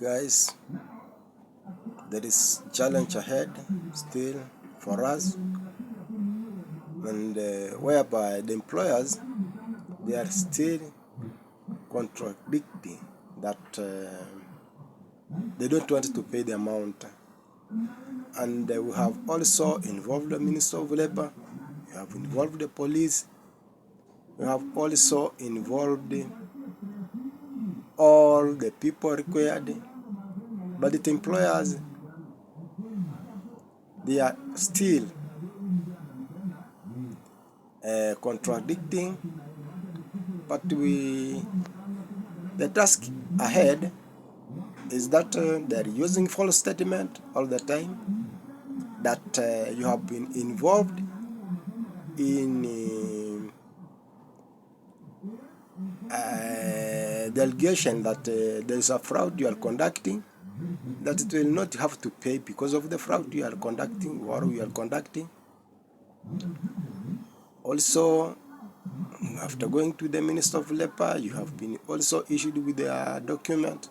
Guys, there is challenge ahead still for us, and whereby the employers, they are still contradicting that they don't want to pay the amount. And we have also involved the Minister of Labor, we have involved the police, we have also involved all the people required, but the employers, they are still contradicting. But the task ahead is that they're using false statement all the time, that you have been involved in the allegation that there is a fraud you are conducting, that it will not have to pay because of the fraud you are conducting or we are conducting. Also, after going to the Minister of Labor, you have been also issued with a document.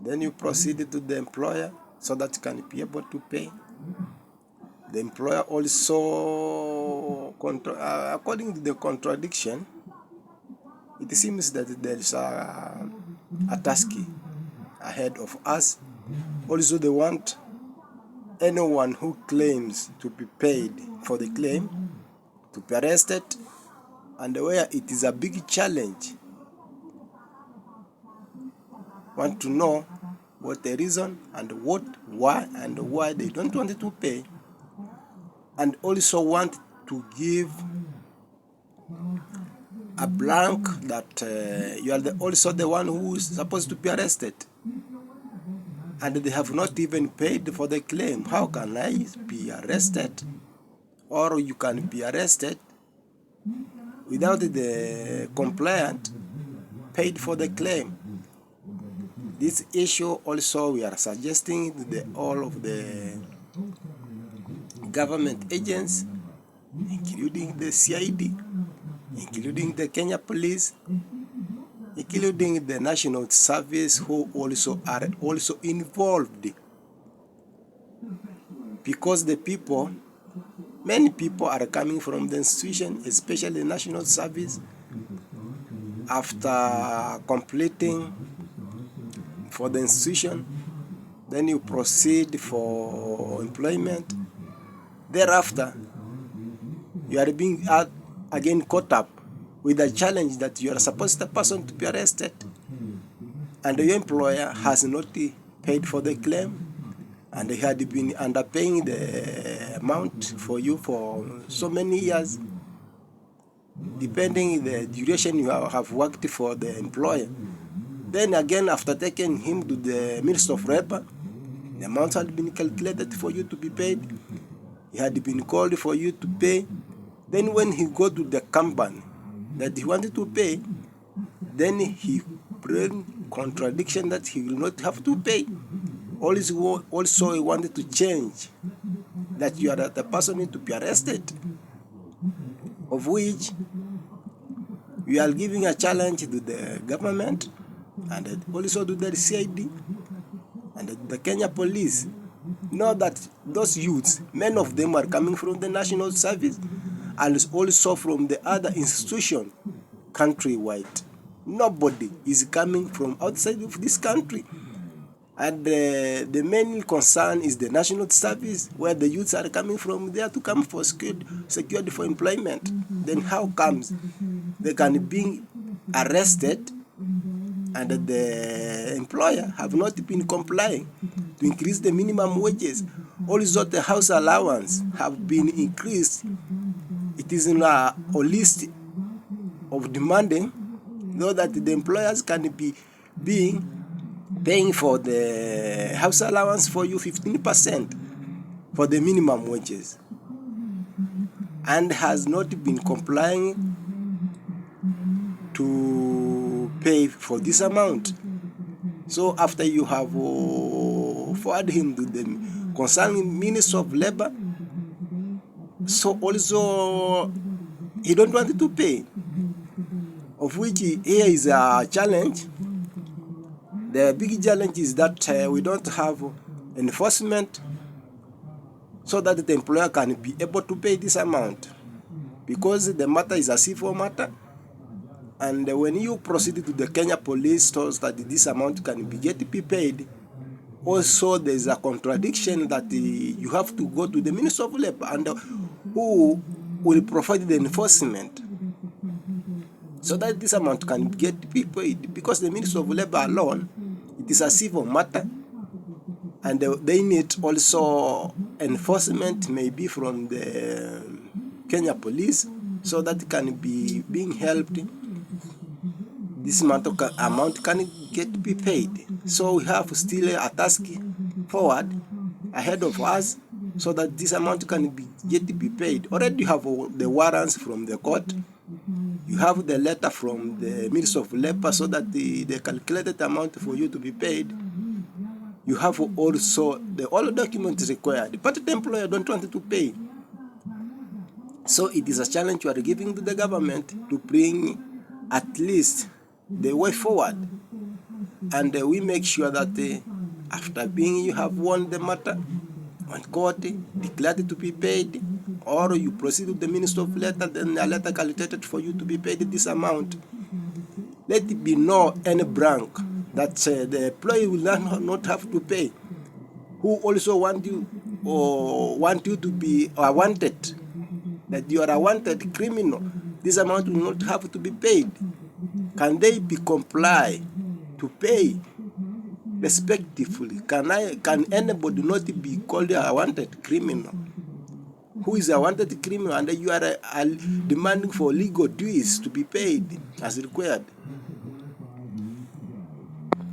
Then you proceed to the employer so that you can be able to pay. The employer also, according to the contradiction, it seems that there is a task ahead of us. Also, they want anyone who claims to be paid for the claim to be arrested, and where it is a big challenge, want to know what the reason and why they don't want to pay, and also want to give a blank that you are also the one who is supposed to be arrested, and they have not even paid for the claim. How can I be arrested, or you can be arrested without the compliant paid for the claim? This issue also we are suggesting to all of the government agents, including the CID, including the Kenya Police, including the National Service, who also are also involved, because the people, many people are coming from the institution, especially the National Service, after completing for the institution, then you proceed for employment. Thereafter, you are being again caught up with a challenge that you are supposed the person to be arrested, and your employer has not paid for the claim, and they had been underpaying the amount for you for so many years, depending the duration you have worked for the employer. Then again, after taking him to the Minister of Labor, the amount had been calculated for you to be paid. He had been called for you to pay. Then when he go to the company that he wanted to pay, then he bring contradiction that he will not have to pay. Also he wanted to change that you are the person need to be arrested, of which we are giving a challenge to the government, and also to the CID and the Kenya Police. Know that those youths, many of them are coming from the National Service and also from the other institution countrywide. Nobody is coming from outside of this country. And the main concern is the National Service, where the youths are coming from there to come for secured for employment. Then how comes they can be arrested and the employer have not been complying to increase the minimum wages? Also, the house allowance have been increased. It is in a list of demanding, so that the employers can be paying for the house allowance for you 15% for the minimum wages, and has not been complying to pay for this amount. So after you have forwarded him to the concerning Minister of Labor, so also he don't want to pay, of which here is a challenge The big challenge is that we don't have enforcement so that the employer can be able to pay this amount, because the matter is a civil matter, and when you proceed to the Kenya police so that this amount can be paid, also there's a contradiction that you have to go to the Minister of Labor, and who will provide the enforcement so that this amount can be paid, because the Minister of Labor alone, it is a civil matter, and they need also enforcement maybe from the Kenya police so that it can be being helped. This amount can be paid. So we have still a task forward ahead of us so that this amount can be paid. Already you have the warrants from the court. You have the letter from the Minister of Labor so that the calculated amount for you to be paid. You have also all the documents required, but the employer don't want to pay. So it is a challenge you are giving to the government to bring at least the way forward. And we make sure that after you have won the matter, when court declared it to be paid, or you proceed to the Minister of Labor, then a letter calculated for you to be paid this amount. Let it be no any blank that the employee will not have to pay, who also want you to be wanted, that you are a wanted criminal. This amount will not have to be paid. Can they be comply to pay respectively? Can anybody not be called a wanted criminal? Who is a wanted criminal, and you are demanding for legal dues to be paid as required?